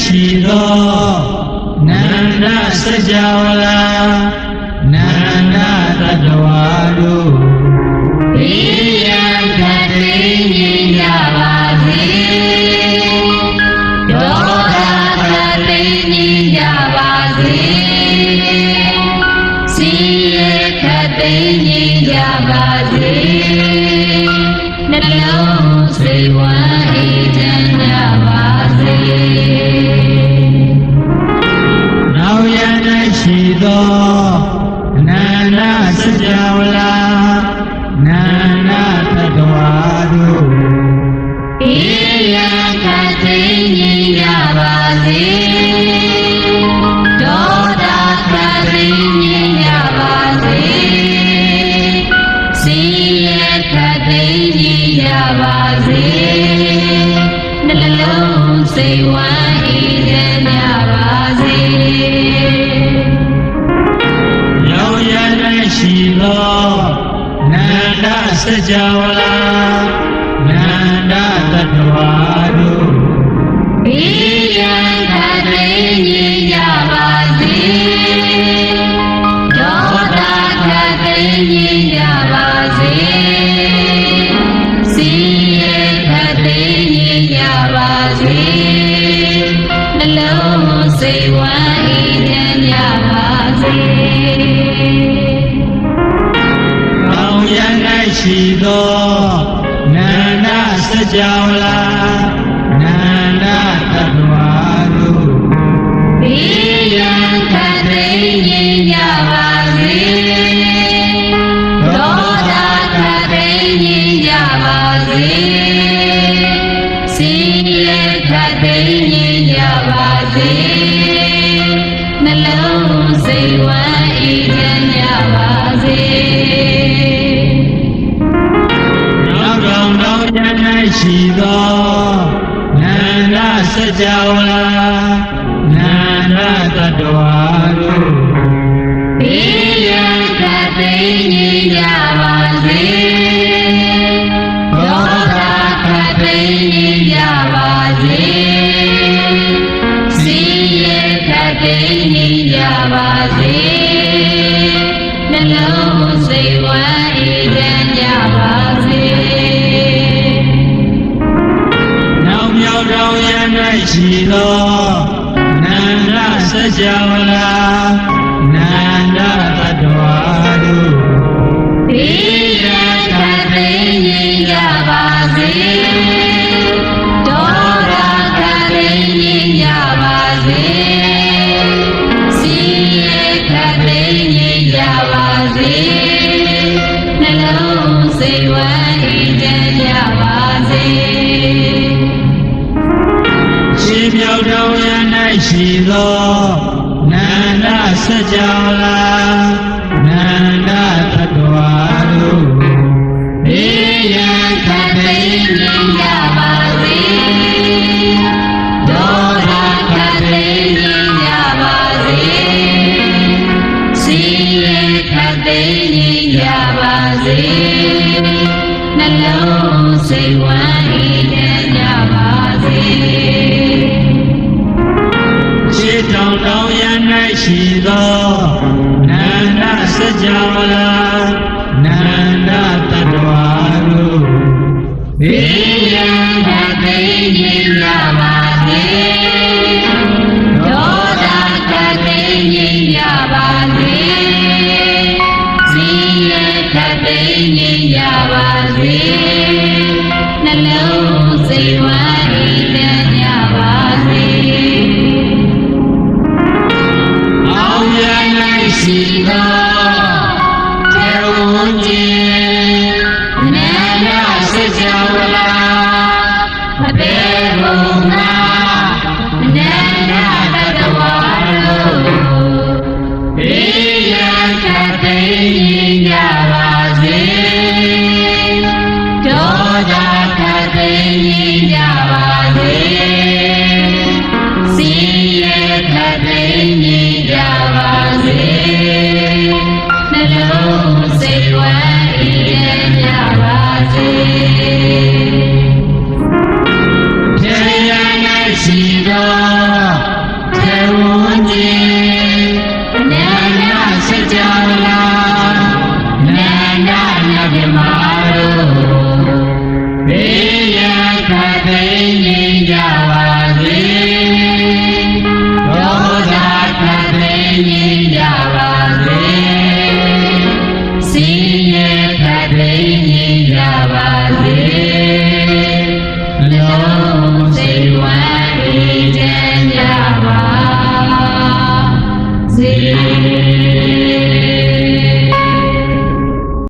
ရှိသောနန္ဒစကြာဝဠာနန္ဒတတဝါတို့ဘေးရန်ခတ်သိမ်းငြိမ်းကြပါစေဒေါသခတ်သိမ်းငြိမ်းကြပါစေစီရခတ်သိမ်းငြိမ်းကြပါစေနှလုံးစိတ်ဝမ်းအေးချမ်းကြပါစေနောက်ရ၌ရှိသောနန္ဒစကြာဝဠာနန္ဒတတဝါတို့အေးရခတ်သိမ်းငြိမ်းကြပါစေဒေါသခတ်သိမ်းငြိမ်းကြပါစေစီရခတ်သိမ်းငြိမ်းကြပါစေနှလုံးစိတ်ဝမ်းအေးချမ်းကြပါစေရောက်ရ၌ရှိသောနန္ဒစကြာဝဠာနန္ဒတတဝါတို့ဘေးရန်ခတ်သိမ်းငြိမ်းကြပါစေဒေါသခတ်သိမ်းငြိမ်းကြပါစေစီရခတ်သိမ်းငြိမ်းကြပါစေနှလုံးစိတ်ဝမ်းအေးချမ်းကြပါစေကောင်းရန်၌ရှိသောနန္ဒစကြာဝဠာနန္ဒတတဝါတို့ဘေးရန်ခတ်သိမ်းငြိမ်းကြပါစေဒေါသခတ်သိမ်းငြိမ်းကြပါစေစီရခတ်သိမ်းငြိမ်းကြပါစေနှလုံးစိတ်ဝမ်းအေးချမ်းကြပါစေနောက်တော်တော်ရ၌ရှိသောနန္ဒစကြာဝဠာနန္ဒတတဝါတို့ဘေးရန်ခတ်သိမ်းငြိမ်းကြပါစေဒေါသခတ်သိမ်းငြိမ်းကြပါစေစီရခတ်သိမ်းငြိမ်းကြပါစေနှလုံးစိတ်ဝမ်းအေးချမ်းကြပါစေနောက်မြောက်တော်ရ၌ရှိသောနန္ဒစကြာဝဠာနန္ဒတတဝါတို့ဘေးရန်ခတ်သိမ်းငြိမ်းကြပါစေဒေါသခတ်သိမ်းငြိမ်းကြပါစေစီရခတ်သိမ်းငြိမ်းကြပါစေနှလုံးစိတ်ဝမ်းအေးချမ်းကြပါစေရှိမြောက်တော်ရ၌ရှိသောနန္ဒစကြာဝဠာနန္ဒတတဝါတို့ဘေးရန်ခတ်သိမ်းငြိမ်းကြပါစေဒေါသခတ်သိမ်းငြိမ်းကြပါစေစီရခတ်သိမ်းငြိမ်းကြပါစေနှလုံးစိတ်ဝမ်းအေးချမ်းကြပါစေရှိတော်တော်ရ၌ရှိသောနန္ဒစကြာဝဠာနန္ဒတတဝါတို့ဘေးရန်ခတ်သိမ်းငြိမ်းကြပါစေဒေါသခတ်သိမ်းငြိမ်းကြပါစေစီရခတ်သိမ်းငြိမ်းကြပါစေနှလုံးစိတ်ဝမ်းအေးချမ်းကြပါစေအောင်ရ၌ရှိသောတေဝံကြီးနန္ဒစကြာဝဠာအဘေဘုံနာနန္ဒတတဝါတို့ဘေးရန်ခတ်သိမ်းငြိမ်းကြပါစေဒေါသခတ်သိမ်းငြိမ်းကြပါစေစီရခတ်သိမ်းငြိမ်းကြပါစေနှလုံးစိတ်ဝမ်းအေးချမ်းကြပါစေ ရှိသော